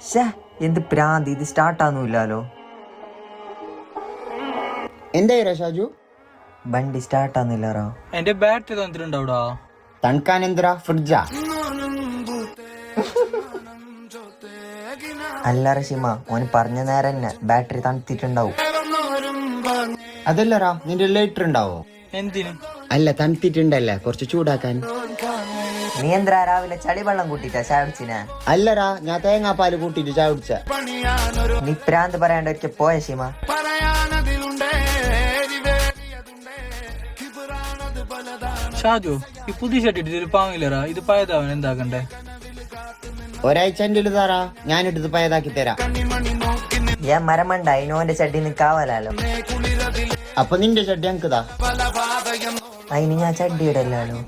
ഷേ എന്ത് പ്രാന്ത്, ഇത് സ്റ്റാർട്ടാന്നുമില്ലല്ലോ. എന്തായി ഷാജു? വണ്ടി സ്റ്റാർട്ടാന്നില്ലറോ. എന്റെ ബാറ്ററി തന്നിട്ടുണ്ടാവൂടാ. തണുക്കാൻ എന്തിനാ ഫ്രിഡ്ജാ? അല്ല റഷീമ, ഓന് പറഞ്ഞ നേരം തന്നെ ബാറ്ററി തണുത്തിട്ടുണ്ടാവും. അതല്ലറാ, നിന്റെ ലൈറ്റർ ഉണ്ടാവോ? എന്തിന്? അല്ല, തണുത്തിട്ടുണ്ടല്ലേ, കുറച്ച് ചൂടാക്കാൻ. നീ എന്താ രാവിലെ ചളിവെള്ളം കൂട്ടിട്ടാ ചായ കുടിച്ചിനെ? അല്ലറാ, ഞാൻ തേങ്ങാപ്പാല് കൂട്ടിട്ട് ചായ കുടിച്ച. നീ പ്രാന്ത് പറയാണ്ട് ഒരിക്കൽ പോയ ഷീമ. ഷാജു, ഈ പുതിയ ഷർട്ട് ഇട്ടിട്ട് പാങ്ങില്ലറാ, ഇത് പഴയതാവൻ എന്താക്കണ്ടേ? ഒരാഴ്ച എൻ്റെ താറാ, ഞാനിട്ടത് പയതാക്കി തരാം. ഞാൻ മരമണ്ട അതിനോന്റെ ചട്ടി നിക്കാവല്ലോ. അപ്പൊ നിന്റെ ചട്ടി ഞങ്ങൾക്കുതാ. അതിന് ഞാൻ ചട്ടി ഇടല്ലോ.